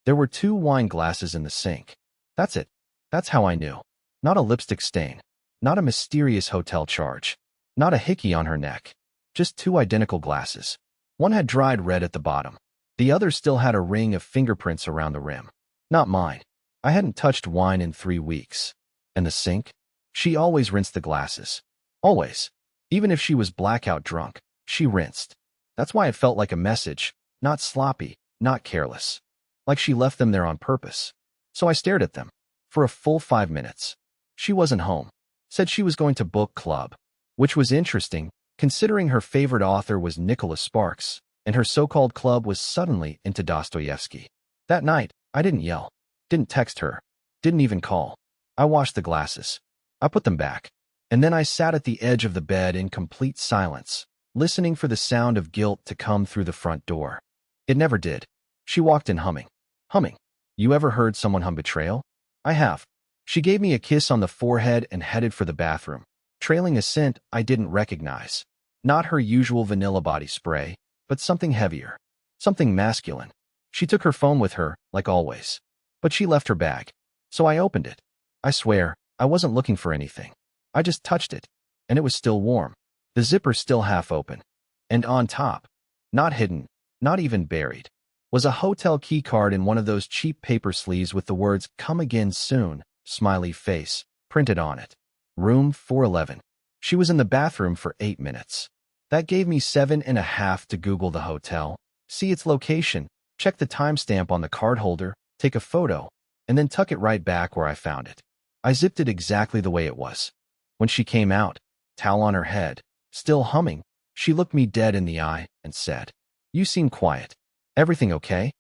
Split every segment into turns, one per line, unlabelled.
There were 2 wine glasses in the sink. That's it. That's how I knew. Not a lipstick stain. Not a mysterious hotel charge. Not a hickey on her neck. Just 2 identical glasses. One had dried red at the bottom. The other still had a ring of fingerprints around the rim. Not mine. I hadn't touched wine in 3 weeks. And the sink? She always rinsed the glasses. Always. Even if she was blackout drunk, she rinsed. That's why it felt like a message, not sloppy, not careless. Like she left them there on purpose. So I stared at them. For a full 5 minutes. She wasn't home. Said she was going to book club. Which was interesting, considering her favorite author was Nicholas Sparks, and her so-called club was suddenly into Dostoevsky. That night, I didn't yell. Didn't text her. Didn't even call. I washed the glasses. I put them back. And then I sat at the edge of the bed in complete silence, listening for the sound of guilt to come through the front door. It never did. She walked in humming. Humming. You ever heard someone hum betrayal? I have. She gave me a kiss on the forehead and headed for the bathroom, trailing a scent I didn't recognize. Not her usual vanilla body spray, but something heavier. Something masculine. She took her phone with her, like always. But she left her bag. So I opened it. I swear, I wasn't looking for anything. I just touched it. And it was still warm. The zipper still half open. And on top, not hidden, not even buried, was a hotel key card in one of those cheap paper sleeves with the words, "Come again soon," smiley face, printed on it. Room 411. She was in the bathroom for 8 minutes. That gave me 7.5 to Google the hotel, see its location, check the timestamp on the card holder, take a photo, and then tuck it right back where I found it. I zipped it exactly the way it was. When she came out, towel on her head, still humming, she looked me dead in the eye and said, "You seem quiet. Everything okay?"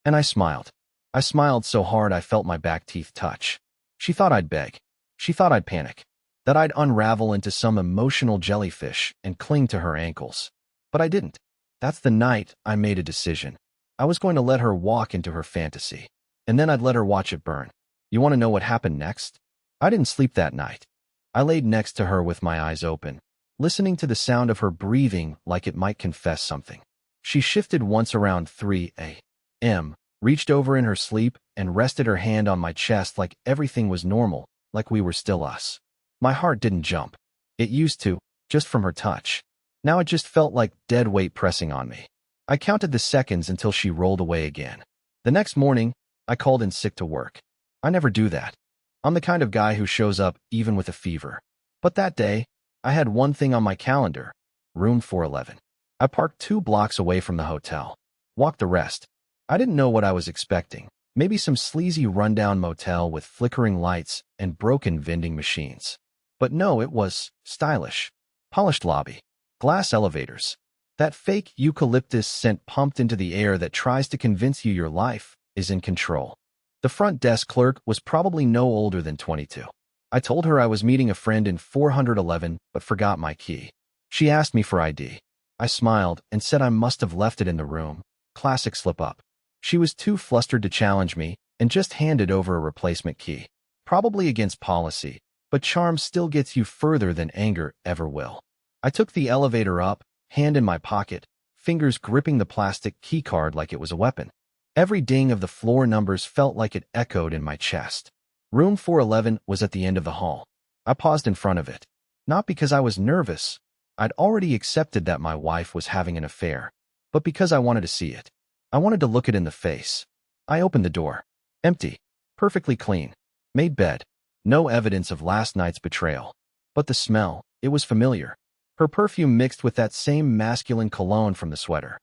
And I smiled. I smiled so hard I felt my back teeth touch. She thought I'd beg. She thought I'd panic. That I'd unravel into some emotional jellyfish and cling to her ankles. But I didn't. That's the night I made a decision. I was going to let her walk into her fantasy. And then I'd let her watch it burn. You want to know what happened next? I didn't sleep that night. I laid next to her with my eyes open, listening to the sound of her breathing like it might confess something. She shifted once around 3 a.m., reached over in her sleep, and rested her hand on my chest like everything was normal, like we were still us. My heart didn't jump. It used to, just from her touch. Now it just felt like dead weight pressing on me. I counted the seconds until she rolled away again. The next morning, I called in sick to work. I never do that. I'm the kind of guy who shows up even with a fever. But that day, I had one thing on my calendar. Room 411. I parked 2 blocks away from the hotel. Walked the rest. I didn't know what I was expecting. Maybe some sleazy rundown motel with flickering lights and broken vending machines. But no, it was stylish. Polished lobby. Glass elevators. That fake eucalyptus scent pumped into the air that tries to convince you your life is in control. The front desk clerk was probably no older than 22. I told her I was meeting a friend in 411 but forgot my key. She asked me for ID. I smiled and said I must have left it in the room. Classic slip-up. She was too flustered to challenge me and just handed over a replacement key. Probably against policy, but charm still gets you further than anger ever will. I took the elevator up, hand in my pocket, fingers gripping the plastic key card like it was a weapon. Every ding of the floor numbers felt like it echoed in my chest. Room 411 was at the end of the hall. I paused in front of it. Not because I was nervous. I'd already accepted that my wife was having an affair. But because I wanted to see it. I wanted to look it in the face. I opened the door. Empty. Perfectly clean. Made bed. No evidence of last night's betrayal. But the smell, it was familiar. Her perfume mixed with that same masculine cologne from the sweater.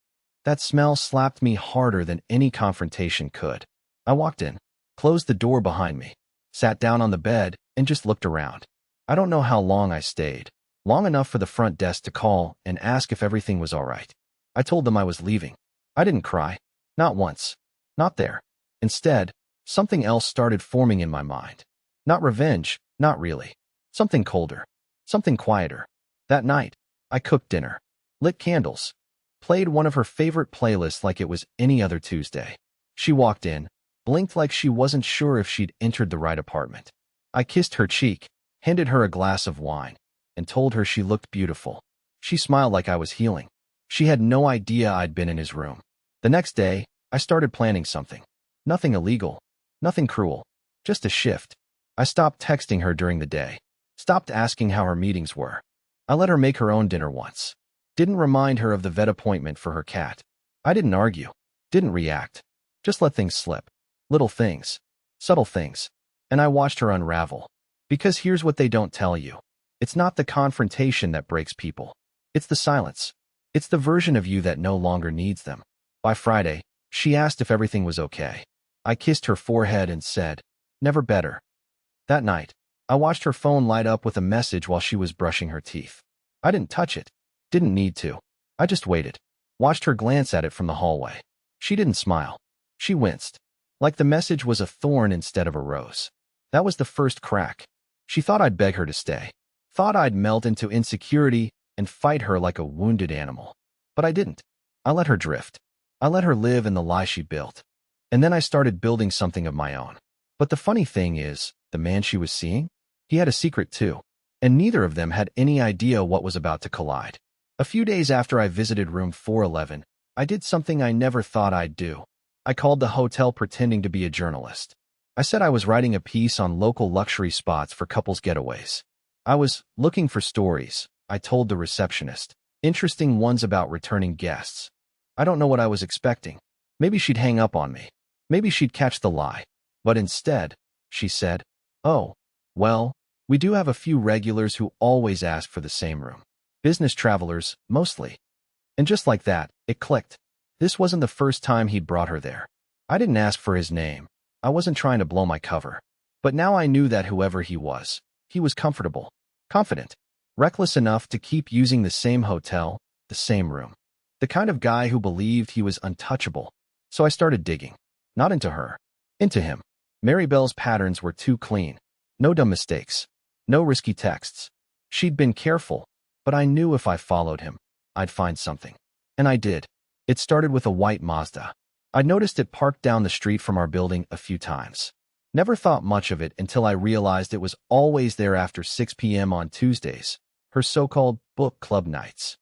That smell slapped me harder than any confrontation could. I walked in, closed the door behind me, sat down on the bed, and just looked around. I don't know how long I stayed. Long enough for the front desk to call and ask if everything was all right. I told them I was leaving. I didn't cry. Not once. Not there. Instead, something else started forming in my mind. Not revenge, not really. Something colder. Something quieter. That night, I cooked dinner, lit candles, played one of her favorite playlists like it was any other Tuesday. She walked in, blinked like she wasn't sure if she'd entered the right apartment. I kissed her cheek, handed her a glass of wine, and told her she looked beautiful. She smiled like I was healing. She had no idea I'd been in his room. The next day, I started planning something. Nothing illegal. Nothing cruel. Just a shift. I stopped texting her during the day. Stopped asking how her meetings were. I let her make her own dinner once. Didn't remind her of the vet appointment for her cat. I didn't argue. Didn't react. Just let things slip. Little things. Subtle things. And I watched her unravel. Because here's what they don't tell you. It's not the confrontation that breaks people. It's the silence. It's the version of you that no longer needs them. By Friday, she asked if everything was okay. I kissed her forehead and said, "Never better." That night, I watched her phone light up with a message while she was brushing her teeth. I didn't touch it. Didn't need to. I just waited. Watched her glance at it from the hallway. She didn't smile. She winced. Like the message was a thorn instead of a rose. That was the first crack. She thought I'd beg her to stay. Thought I'd melt into insecurity and fight her like a wounded animal. But I didn't. I let her drift. I let her live in the lie she built. And then I started building something of my own. But the funny thing is, the man she was seeing? He had a secret too. And neither of them had any idea what was about to collide. A few days after I visited room 411, I did something I never thought I'd do. I called the hotel pretending to be a journalist. I said I was writing a piece on local luxury spots for couples getaways. I was looking for stories, I told the receptionist. Interesting ones about returning guests. I don't know what I was expecting. Maybe she'd hang up on me. Maybe she'd catch the lie. But instead, she said, "Oh, well, we do have a few regulars who always ask for the same room. Business travelers, mostly." And just like that, it clicked. This wasn't the first time he'd brought her there. I didn't ask for his name. I wasn't trying to blow my cover. But now I knew that whoever he was comfortable, confident, reckless enough to keep using the same hotel, the same room. The kind of guy who believed he was untouchable. So I started digging. Not into her. Into him. Maribel's patterns were too clean. No dumb mistakes. No risky texts. She'd been careful, but I knew if I followed him, I'd find something. And I did. It started with a white Mazda. I'd noticed it parked down the street from our building a few times. Never thought much of it until I realized it was always there after 6 p.m. on Tuesdays, her so-called book club nights.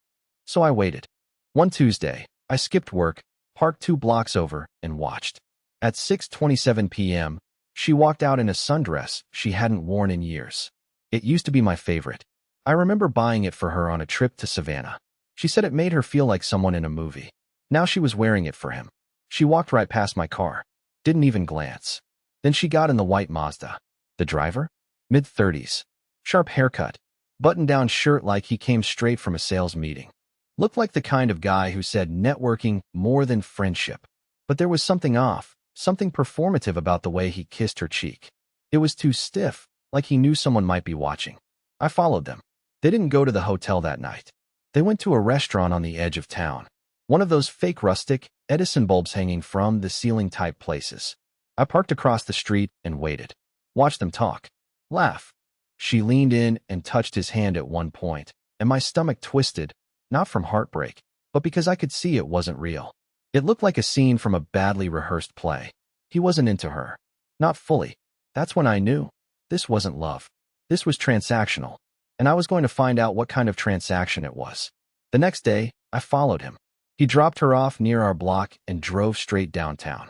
So I waited. One Tuesday, I skipped work, parked 2 blocks over, and watched. At 6:27 p.m., she walked out in a sundress she hadn't worn in years. It used to be my favorite. I remember buying it for her on a trip to Savannah. She said it made her feel like someone in a movie. Now she was wearing it for him. She walked right past my car. Didn't even glance. Then she got in the white Mazda. The driver? Mid-30s. Sharp haircut. Button-down shirt like he came straight from a sales meeting. Looked like the kind of guy who said networking more than friendship. But there was something off, something performative about the way he kissed her cheek. It was too stiff, like he knew someone might be watching. I followed them. They didn't go to the hotel that night. They went to a restaurant on the edge of town. One of those fake rustic, Edison bulbs hanging from the ceiling type places. I parked across the street and waited. Watched them talk. Laugh. She leaned in and touched his hand at one point, and my stomach twisted, not from heartbreak, but because I could see it wasn't real. It looked like a scene from a badly rehearsed play. He wasn't into her. Not fully. That's when I knew. This wasn't love. This was transactional. And I was going to find out what kind of transaction it was. The next day, I followed him. He dropped her off near our block and drove straight downtown.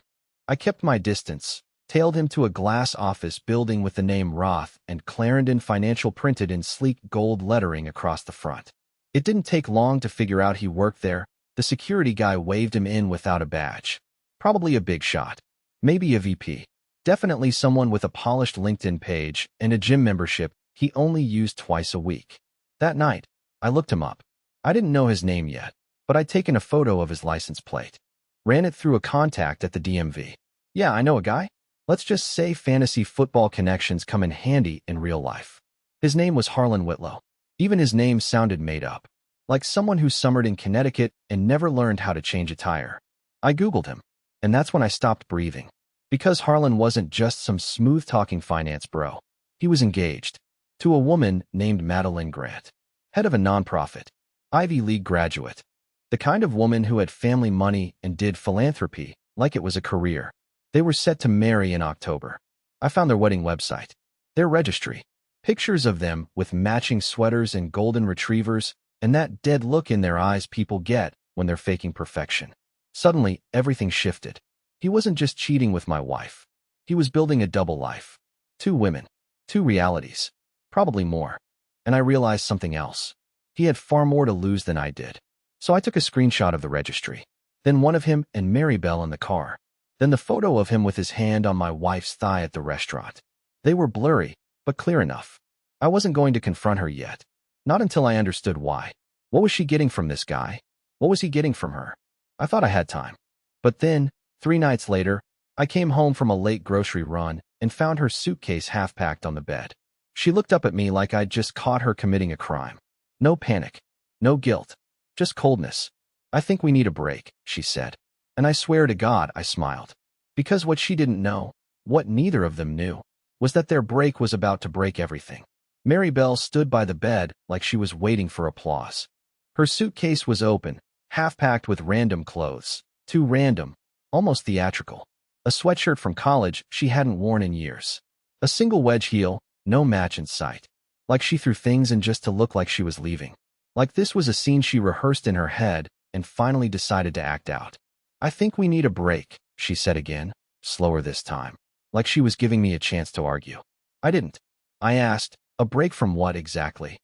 I kept my distance, tailed him to a glass office building with the name Roth and Clarendon Financial printed in sleek gold lettering across the front. It didn't take long to figure out he worked there. The security guy waved him in without a badge. Probably a big shot. Maybe a VP. Definitely someone with a polished LinkedIn page and a gym membership he only used twice a week. That night, I looked him up. I didn't know his name yet, but I'd taken a photo of his license plate. Ran it through a contact at the DMV. Yeah, I know a guy. Let's just say fantasy football connections come in handy in real life. His name was Harlan Whitlow. Even his name sounded made up. Like someone who summered in Connecticut and never learned how to change a tire. I Googled him, and that's when I stopped breathing. Because Harlan wasn't just some smooth-talking finance bro. He was engaged. To a woman named Madeline Grant. Head of a nonprofit. Ivy League graduate. The kind of woman who had family money and did philanthropy like it was a career. They were set to marry in October. I found their wedding website. Their registry. Pictures of them with matching sweaters and golden retrievers and that dead look in their eyes people get when they're faking perfection. Suddenly, everything shifted. He wasn't just cheating with my wife. He was building a double life. 2 women. 2 realities. Probably more. And I realized something else. He had far more to lose than I did. So I took a screenshot of the registry. Then one of him and Maribel in the car. Then the photo of him with his hand on my wife's thigh at the restaurant. They were blurry, but clear enough. I wasn't going to confront her yet. Not until I understood why. What was she getting from this guy? What was he getting from her? I thought I had time. But then, 3 nights later, I came home from a late grocery run and found her suitcase half-packed on the bed. She looked up at me like I'd just caught her committing a crime. No panic. No guilt. Just coldness. I think we need a break, she said. And I swear to God, I smiled. Because what she didn't know, what neither of them knew, was that their break was about to break everything. Maribel stood by the bed like she was waiting for applause. Her suitcase was open, half-packed with random clothes. Too random, almost theatrical. A sweatshirt from college she hadn't worn in years. A single wedge heel, no match in sight. Like she threw things in just to look like she was leaving. Like this was a scene she rehearsed in her head and finally decided to act out. I think we need a break, she said again, slower this time. Like she was giving me a chance to argue. I didn't. I asked, a break from what exactly?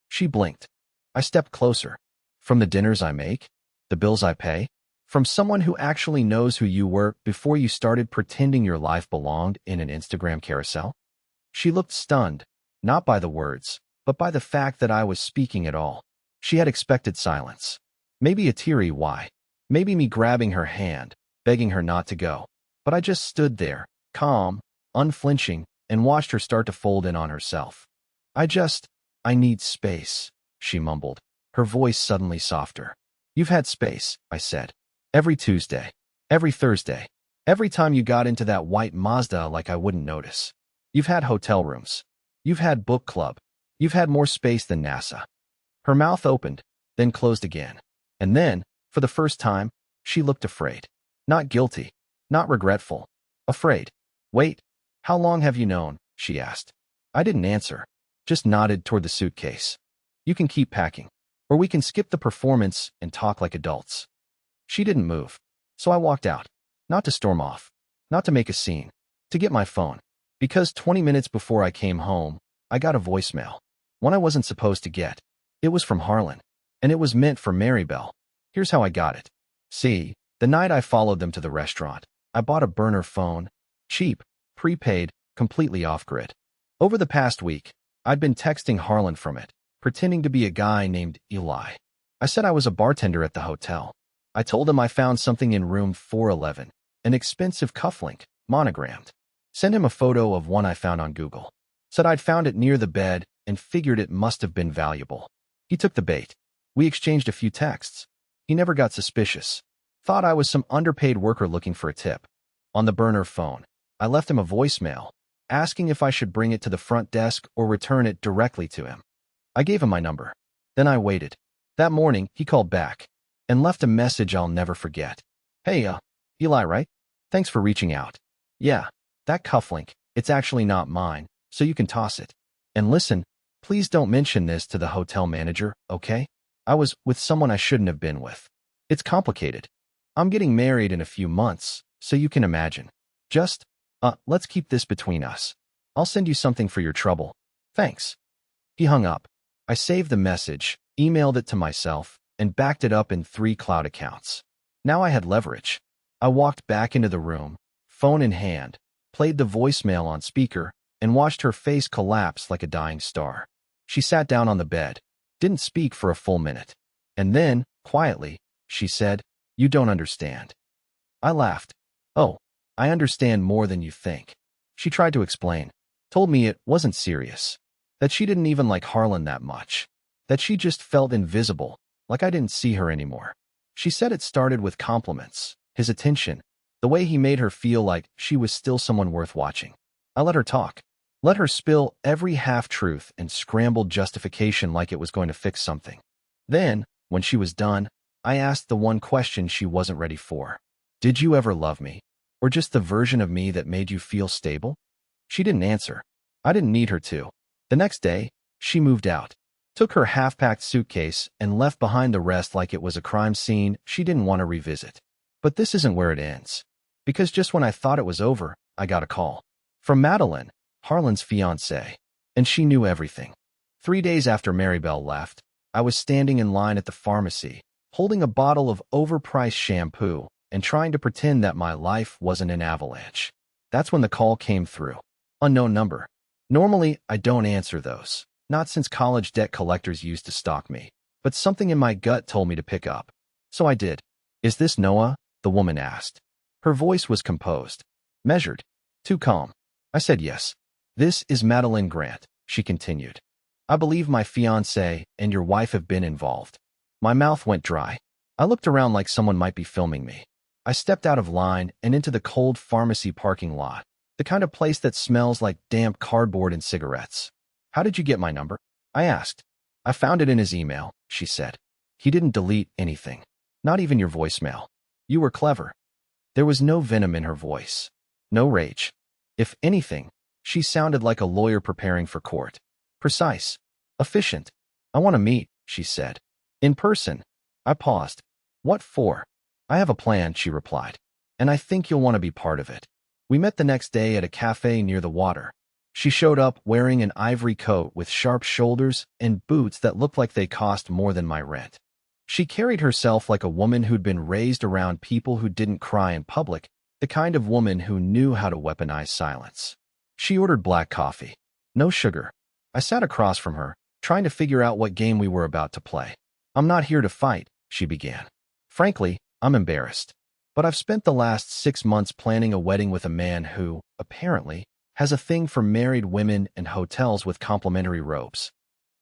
She blinked. I stepped closer. From the dinners I make? The bills I pay? From someone who actually knows who you were before you started pretending your life belonged in an Instagram carousel? She looked stunned, not by the words, but by the fact that I was speaking at all. She had expected silence. Maybe a teary why. Maybe me grabbing her hand, begging her not to go. But I just stood there, calm, unflinching, and watched her start to fold in on herself. I need space, she mumbled, her voice suddenly softer. You've had space, I said. Every Tuesday. Every Thursday. Every time you got into that white Mazda like I wouldn't notice. You've had hotel rooms. You've had book club. You've had more space than NASA. Her mouth opened, then closed again. And then, for the first time, she looked afraid. Not guilty. Not regretful. Afraid. Wait, how long have you known? She asked. I didn't answer. Just nodded toward the suitcase. You can keep packing. Or we can skip the performance and talk like adults. She didn't move. So I walked out. Not to storm off. Not to make a scene. To get my phone. Because 20 minutes before I came home, I got a voicemail. One I wasn't supposed to get. It was from Harlan. And it was meant for Maribel. Here's how I got it. See, the night I followed them to the restaurant, I bought a burner phone. Cheap, prepaid, completely off-grid. Over the past week, I'd been texting Harlan from it, pretending to be a guy named Eli. I said I was a bartender at the hotel. I told him I found something in room 411, an expensive cufflink, monogrammed. Sent him a photo of one I found on Google. Said I'd found it near the bed and figured it must have been valuable. He took the bait. We exchanged a few texts. He never got suspicious. Thought I was some underpaid worker looking for a tip. On the burner phone, I left him a voicemail, asking if I should bring it to the front desk or return it directly to him. I gave him my number. Then I waited. That morning, he called back and left a message I'll never forget. Hey, Eli, right? Thanks for reaching out. Yeah, that cufflink, it's actually not mine, so you can toss it. And listen, please don't mention this to the hotel manager, okay? I was with someone I shouldn't have been with. It's complicated. I'm getting married in a few months, so you can imagine. Just, let's keep this between us. I'll send you something for your trouble. Thanks. He hung up. I saved the message, emailed it to myself, and backed it up in 3 cloud accounts. Now I had leverage. I walked back into the room, phone in hand, played the voicemail on speaker, and watched her face collapse like a dying star. She sat down on the bed, didn't speak for a full minute. And then, quietly, she said, "You don't understand." I laughed. "Oh, I understand more than you think." She tried to explain, told me it wasn't serious, that she didn't even like Harlan that much, that she just felt invisible, like I didn't see her anymore. She said it started with compliments, his attention, the way he made her feel like she was still someone worth watching. I let her talk, let her spill every half-truth and scrambled justification like it was going to fix something. Then, when she was done, I asked the one question she wasn't ready for. Did you ever love me? Or just the version of me that made you feel stable? She didn't answer. I didn't need her to. The next day, she moved out, took her half-packed suitcase, and left behind the rest like it was a crime scene she didn't want to revisit. But this isn't where it ends. Because just when I thought it was over, I got a call. From Madeline, Harlan's fiancée. And she knew everything. 3 days after Maribel left, I was standing in line at the pharmacy, holding a bottle of overpriced shampoo and trying to pretend that my life wasn't an avalanche. That's when the call came through. Unknown number. Normally, I don't answer those. Not since college debt collectors used to stalk me. But something in my gut told me to pick up. So I did. Is this Noah? The woman asked. Her voice was composed. Measured. Too calm. I said yes. This is Madeline Grant, she continued. I believe my fiancé and your wife have been involved. My mouth went dry. I looked around like someone might be filming me. I stepped out of line and into the cold pharmacy parking lot, the kind of place that smells like damp cardboard and cigarettes. How did you get my number? I asked. I found it in his email, she said. He didn't delete anything. Not even your voicemail. You were clever. There was no venom in her voice. No rage. If anything, she sounded like a lawyer preparing for court. Precise. Efficient. I want to meet, she said. In person. I paused. What for? I have a plan, she replied. And I think you'll want to be part of it. We met the next day at a cafe near the water. She showed up wearing an ivory coat with sharp shoulders and boots that looked like they cost more than my rent. She carried herself like a woman who'd been raised around people who didn't cry in public, the kind of woman who knew how to weaponize silence. She ordered black coffee. No sugar. I sat across from her, trying to figure out what game we were about to play. I'm not here to fight, she began. Frankly, I'm embarrassed. But I've spent the last 6 months planning a wedding with a man who, apparently, has a thing for married women and hotels with complimentary robes.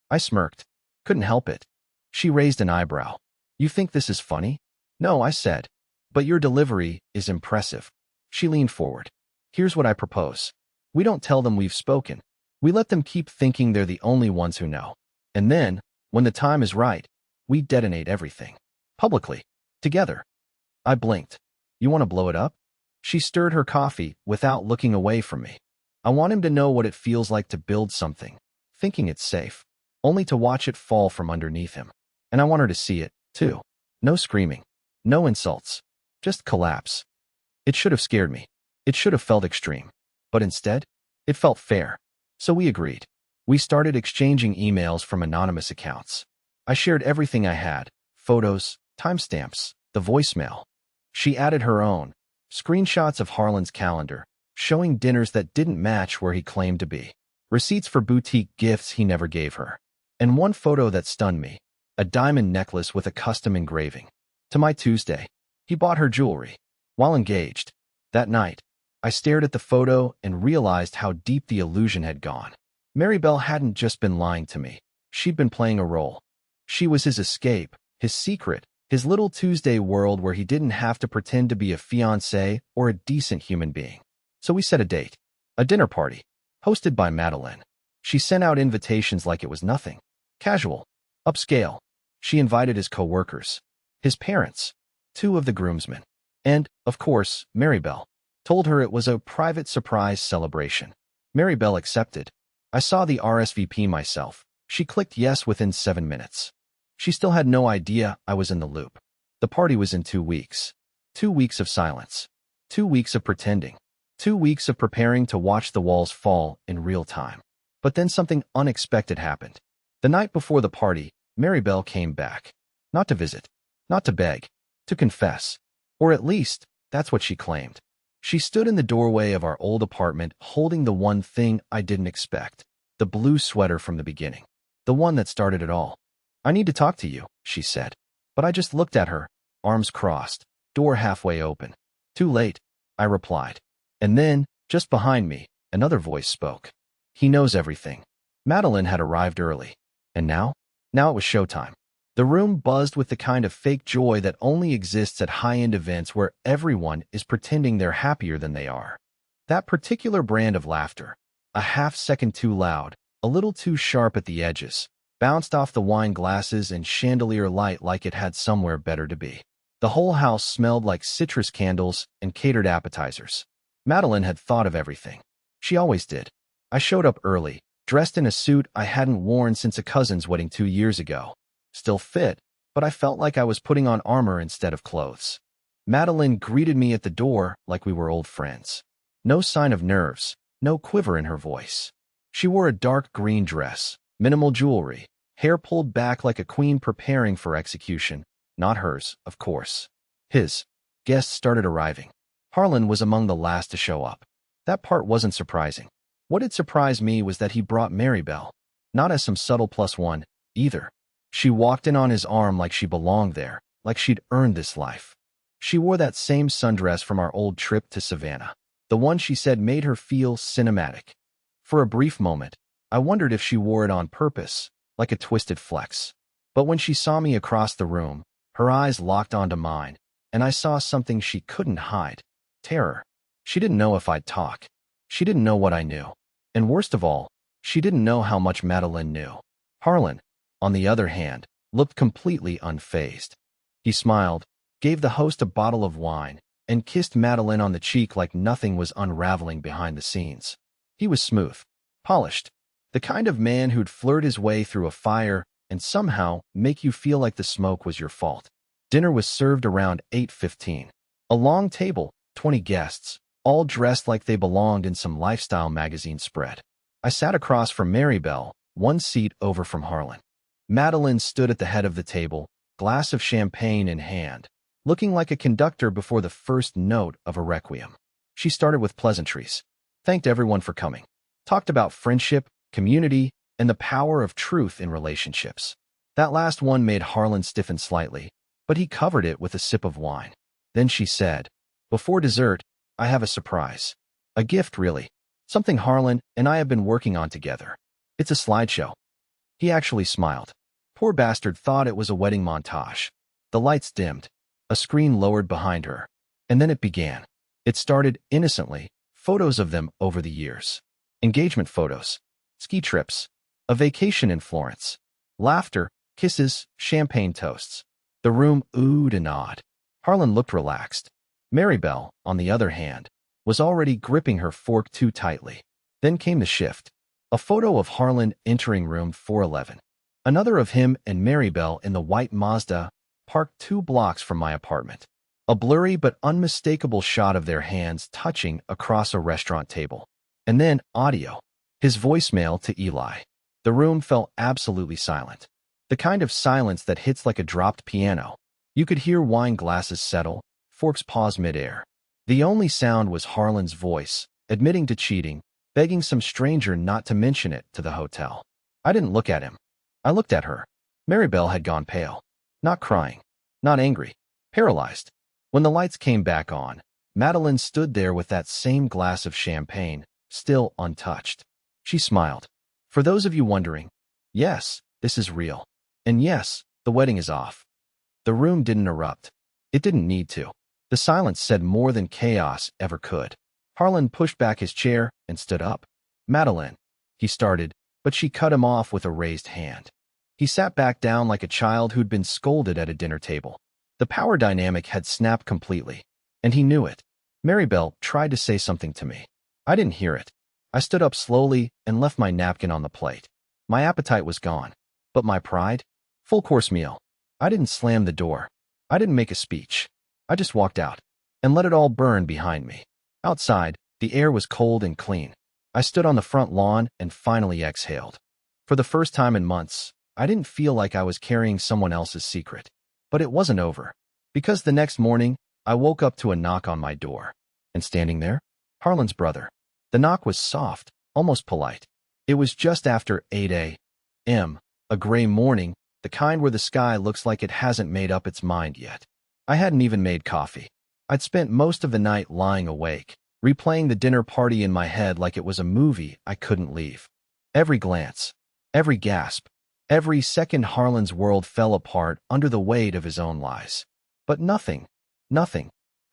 I smirked. Couldn't help it. She raised an eyebrow. You think this is funny? No, I said. But your delivery is impressive. She leaned forward. Here's what I propose. We don't tell them we've spoken. We let them keep thinking they're the only ones who know. And then, when the time is right, we detonate everything. Publicly. Together. I blinked. You want to blow it up? She stirred her coffee without looking away from me. I want him to know what it feels like to build something, thinking it's safe, only to watch it fall from underneath him. And I want her to see it, too. No screaming. No insults. Just collapse. It should have scared me. It should have felt extreme. But instead, it felt fair. So we agreed. We started exchanging emails from anonymous accounts. I shared everything I had, photos, timestamps, the voicemail. She added her own, screenshots of Harlan's calendar, showing dinners that didn't match where he claimed to be, receipts for boutique gifts he never gave her, and one photo that stunned me, a diamond necklace with a custom engraving. To my Tuesday, he bought her jewelry. While engaged, that night, I stared at the photo and realized how deep the illusion had gone. Maribel hadn't just been lying to me. She'd been playing a role. She was his escape, his secret, his little Tuesday world where he didn't have to pretend to be a fiancé or a decent human being. So we set a date. A dinner party. Hosted by Madeline. She sent out invitations like it was nothing. Casual. Upscale. She invited his co-workers. His parents. 2 of the groomsmen. And, of course, Maribel. Told her it was a private surprise celebration. Maribel accepted. I saw the RSVP myself. She clicked yes within 7 minutes. She still had no idea I was in the loop. The party was in 2 weeks. 2 weeks of silence. 2 weeks of pretending. 2 weeks of preparing to watch the walls fall in real time. But then something unexpected happened. The night before the party, Maribel came back. Not to visit. Not to beg. To confess. Or at least, that's what she claimed. She stood in the doorway of our old apartment holding the one thing I didn't expect. The blue sweater from the beginning. The one that started it all. I need to talk to you, she said. But I just looked at her, arms crossed, door halfway open. Too late, I replied. And then, just behind me, another voice spoke. He knows everything. Madeline had arrived early. And now? Now it was showtime. The room buzzed with the kind of fake joy that only exists at high-end events where everyone is pretending they're happier than they are. That particular brand of laughter, a half-second too loud, a little too sharp at the edges, bounced off the wine glasses and chandelier light like it had somewhere better to be. The whole house smelled like citrus candles and catered appetizers. Madeline had thought of everything. She always did. I showed up early, dressed in a suit I hadn't worn since a cousin's wedding 2 years ago. Still fit, but I felt like I was putting on armor instead of clothes. Madeline greeted me at the door like we were old friends. No sign of nerves, no quiver in her voice. She wore a dark green dress, minimal jewelry, hair pulled back like a queen preparing for execution. Not hers, of course. His. Guests started arriving. Harlan was among the last to show up. That part wasn't surprising. What had surprised me was that he brought Maribel. Not as some subtle plus one, either. She walked in on his arm like she belonged there, like she'd earned this life. She wore that same sundress from our old trip to Savannah, the one she said made her feel cinematic. For a brief moment, I wondered if she wore it on purpose, like a twisted flex. But when she saw me across the room, her eyes locked onto mine, and I saw something she couldn't hide. Terror. She didn't know if I'd talk. She didn't know what I knew. And worst of all, she didn't know how much Madeline knew. Harlan, on the other hand, looked completely unfazed. He smiled, gave the host a bottle of wine, and kissed Madeline on the cheek like nothing was unraveling behind the scenes. He was smooth, polished, the kind of man who'd flirt his way through a fire and somehow make you feel like the smoke was your fault. Dinner was served around 8:15. A long table, 20 guests, all dressed like they belonged in some lifestyle magazine spread. I sat across from Maribel, one seat over from Harlan. Madeline stood at the head of the table, glass of champagne in hand, looking like a conductor before the first note of a requiem. She started with pleasantries, thanked everyone for coming, talked about friendship, community, and the power of truth in relationships. That last one made Harlan stiffen slightly, but he covered it with a sip of wine. Then she said, "Before dessert, I have a surprise. A gift, really. Something Harlan and I have been working on together. It's a slideshow." He actually smiled. Poor bastard thought it was a wedding montage. The lights dimmed, a screen lowered behind her, and then it began. It started innocently, photos of them over the years. Engagement photos, ski trips, a vacation in Florence, laughter, kisses, champagne toasts. The room oohed and awed. Harlan looked relaxed. Maribel, on the other hand, was already gripping her fork too tightly. Then came the shift. A photo of Harlan entering room 411. Another of him and Maribel in the white Mazda, parked 2 blocks from my apartment. A blurry but unmistakable shot of their hands touching across a restaurant table. And then audio. His voicemail to Eli. The room fell absolutely silent. The kind of silence that hits like a dropped piano. You could hear wine glasses settle, forks pause midair. The only sound was Harlan's voice, admitting to cheating, begging some stranger not to mention it to the hotel. I didn't look at him. I looked at her. Maribel had gone pale. Not crying. Not angry. Paralyzed. When the lights came back on, Madeline stood there with that same glass of champagne, still untouched. She smiled. For those of you wondering, yes, this is real. And yes, the wedding is off. The room didn't erupt. It didn't need to. The silence said more than chaos ever could. Harlan pushed back his chair and stood up. "Madeline," he started, but she cut him off with a raised hand. He sat back down like a child who'd been scolded at a dinner table. The power dynamic had snapped completely, and he knew it. Maribel tried to say something to me. I didn't hear it. I stood up slowly and left my napkin on the plate. My appetite was gone. But my pride? Full-course meal. I didn't slam the door. I didn't make a speech. I just walked out and let it all burn behind me. Outside, the air was cold and clean. I stood on the front lawn and finally exhaled. For the first time in months, I didn't feel like I was carrying someone else's secret. But it wasn't over. Because the next morning, I woke up to a knock on my door. And standing there? Harlan's brother. The knock was soft, almost polite. It was just after 8 a.m., a gray morning, the kind where the sky looks like it hasn't made up its mind yet. I hadn't even made coffee. I'd spent most of the night lying awake, replaying the dinner party in my head like it was a movie I couldn't leave. Every glance, every gasp, every second Harlan's world fell apart under the weight of his own lies. But nothing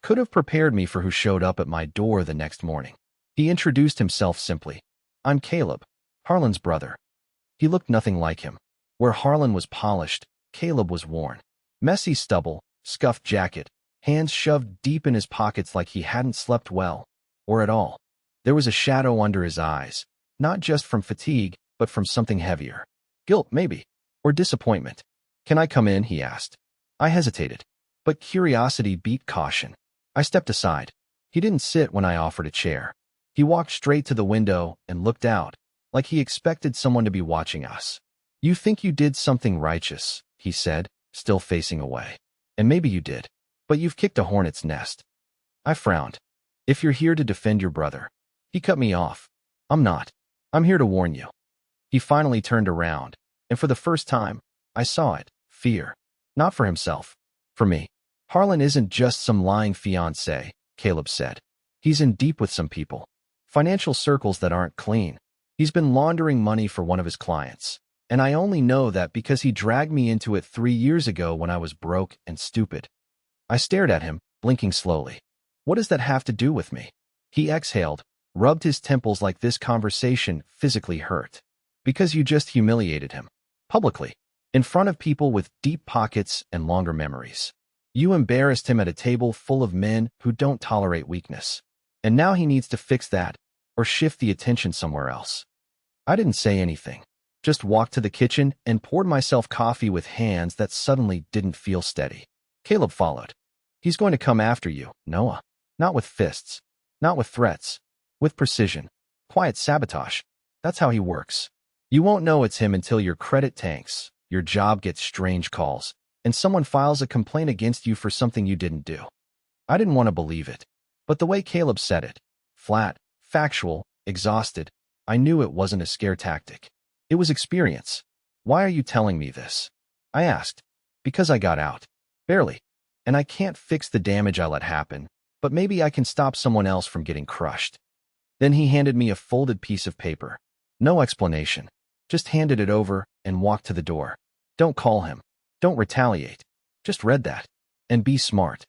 could have prepared me for who showed up at my door the next morning. He introduced himself simply. "I'm Caleb, Harlan's brother." He looked nothing like him. Where Harlan was polished, Caleb was worn. Messy stubble, scuffed jacket, hands shoved deep in his pockets like he hadn't slept well, or at all. There was a shadow under his eyes, not just from fatigue, but from something heavier. Guilt, maybe, or disappointment. "Can I come in?" he asked. I hesitated. But curiosity beat caution. I stepped aside. He didn't sit when I offered a chair. He walked straight to the window and looked out, like he expected someone to be watching us. "You think you did something righteous," he said, still facing away. "And maybe you did. But you've kicked a hornet's nest." I frowned. "If you're here to defend your brother." He cut me off. "I'm not. I'm here to warn you." He finally turned around, and for the first time, I saw it. Fear. Not for himself. For me. "Harlan isn't just some lying fiancé," Caleb said. "He's in deep with some people. Financial circles that aren't clean. He's been laundering money for one of his clients. And I only know that because he dragged me into it 3 years ago when I was broke and stupid." I stared at him, blinking slowly. "What does that have to do with me?" He exhaled, rubbed his temples like this conversation physically hurt. "Because you just humiliated him. Publicly. In front of people with deep pockets and longer memories. You embarrassed him at a table full of men who don't tolerate weakness. And now he needs to fix that, or shift the attention somewhere else." I didn't say anything. Just walked to the kitchen and poured myself coffee with hands that suddenly didn't feel steady. Caleb followed. "He's going to come after you, Noah. Not with fists. Not with threats. With precision. Quiet sabotage. That's how he works. You won't know it's him until your credit tanks, your job gets strange calls, and someone files a complaint against you for something you didn't do." I didn't want to believe it. But the way Caleb said it, flat, factual, exhausted, I knew it wasn't a scare tactic. It was experience. "Why are you telling me this?" I asked. "Because I got out. Barely. And I can't fix the damage I let happen, but maybe I can stop someone else from getting crushed." Then he handed me a folded piece of paper. No explanation. Just handed it over and walked to the door. "Don't call him. Don't retaliate. Just read that. And be smart."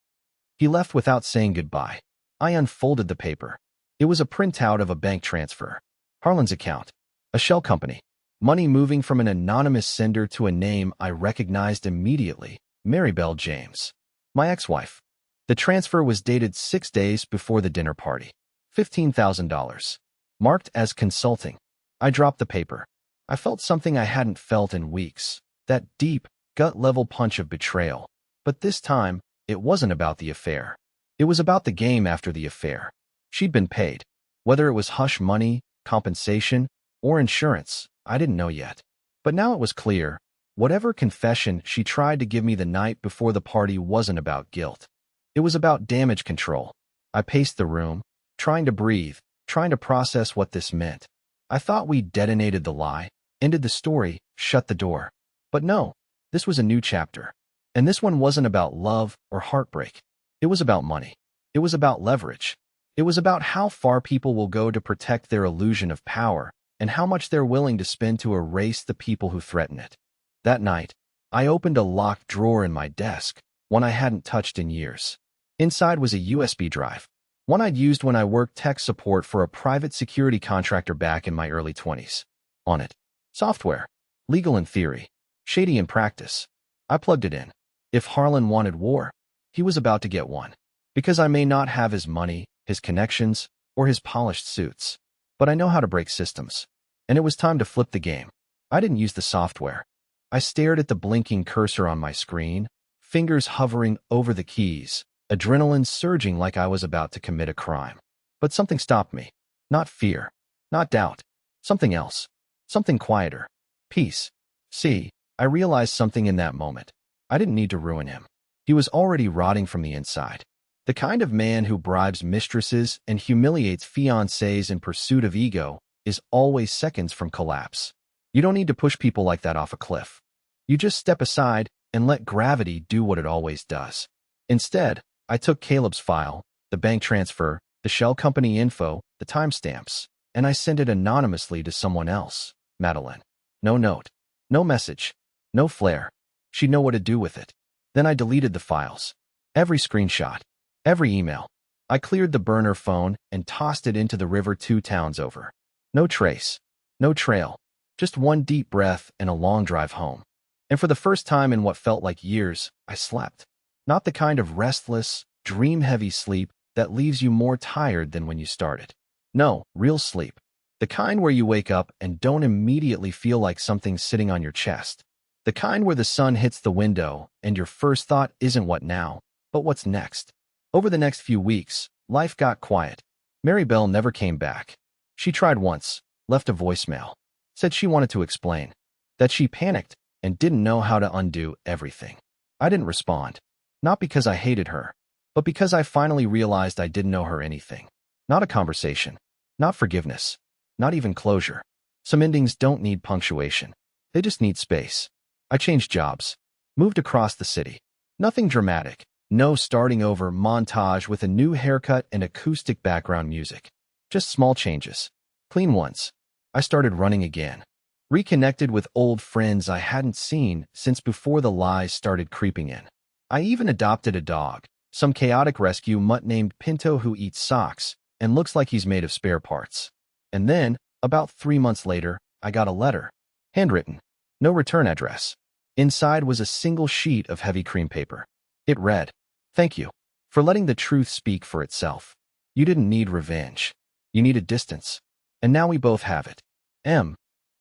He left without saying goodbye. I unfolded the paper. It was a printout of a bank transfer. Harlan's account. A shell company. Money moving from an anonymous sender to a name I recognized immediately, Maribel James. My ex-wife. The transfer was dated 6 days before the dinner party. $15,000. Marked as consulting. I dropped the paper. I felt something I hadn't felt in weeks. That deep, gut-level punch of betrayal. But this time, it wasn't about the affair. It was about the game after the affair. She'd been paid. Whether it was hush money, compensation, or insurance, I didn't know yet. But now it was clear. Whatever confession she tried to give me the night before the party wasn't about guilt. It was about damage control. I paced the room, trying to breathe, trying to process what this meant. I thought we detonated the lie, ended the story, shut the door. But no, this was a new chapter. And this one wasn't about love or heartbreak. It was about money. It was about leverage. It was about how far people will go to protect their illusion of power and how much they're willing to spend to erase the people who threaten it. That night, I opened a locked drawer in my desk, one I hadn't touched in years. Inside was a USB drive, one I'd used when I worked tech support for a private security contractor back in my early 20s. On it, software, legal in theory, shady in practice. I plugged it in. If Harlan wanted war, he was about to get one. Because I may not have his money, his connections, or his polished suits. But I know how to break systems. And it was time to flip the game. I didn't use the software. I stared at the blinking cursor on my screen, fingers hovering over the keys, adrenaline surging like I was about to commit a crime. But something stopped me. Not fear. Not doubt. Something else. Something quieter. Peace. See, I realized something in that moment. I didn't need to ruin him. He was already rotting from the inside. The kind of man who bribes mistresses and humiliates fiancés in pursuit of ego is always seconds from collapse. You don't need to push people like that off a cliff. You just step aside and let gravity do what it always does. Instead, I took Caleb's file, the bank transfer, the shell company info, the timestamps, and I sent it anonymously to someone else, Madeline. No note. No message. No flair. She'd know what to do with it. Then I deleted the files. Every screenshot. Every email. I cleared the burner phone and tossed it into the river 2 towns over. No trace. No trail. Just one deep breath and a long drive home. And for the first time in what felt like years, I slept. Not the kind of restless, dream-heavy sleep that leaves you more tired than when you started. No, real sleep. The kind where you wake up and don't immediately feel like something's sitting on your chest. The kind where the sun hits the window and your first thought isn't what now, But what's next? Over the next few weeks, life got quiet. Maribel never came back. She tried once, left a voicemail, said she wanted to explain, that she panicked and didn't know how to undo everything. I didn't respond, not because I hated her, but because I finally realized I didn't owe her anything. Not a conversation, not forgiveness, not even closure. Some endings don't need punctuation. They just need space. I changed jobs, moved across the city. Nothing dramatic, no starting over montage with a new haircut and acoustic background music. Just small changes, clean ones. I started running again, reconnected with old friends I hadn't seen since before the lies started creeping in. I even adopted a dog, some chaotic rescue mutt named Pinto who eats socks and looks like he's made of spare parts. And then, about 3 months later, I got a letter. Handwritten. No return address. Inside was a single sheet of heavy cream paper. It read, "Thank you for letting the truth speak for itself. You didn't need revenge. You needed distance. And now we both have it. M."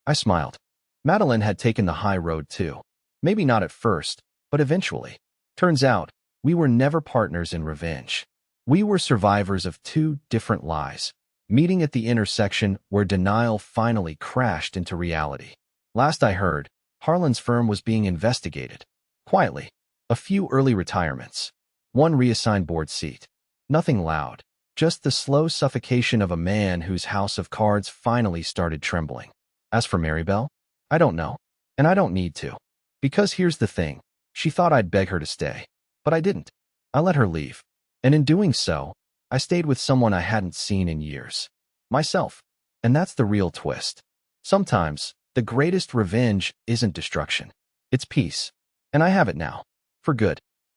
I smiled. Madeline had taken the high road too. Maybe not at first, but eventually. Turns out, we were never partners in revenge. We were survivors of two different lies, meeting at the intersection where denial finally crashed into reality. Last I heard, Harlan's firm was being investigated. Quietly. A few early retirements. One reassigned board seat. Nothing loud. Just the slow suffocation of a man whose house of cards finally started trembling. As for Maribel, I don't know. And I don't need to. Because here's the thing. She thought I'd beg her to stay. But I didn't. I let her leave. And in doing so, I stayed with someone I hadn't seen in years. Myself. And that's the real twist. Sometimes, the greatest revenge isn't destruction. It's peace. And I have it now. For good.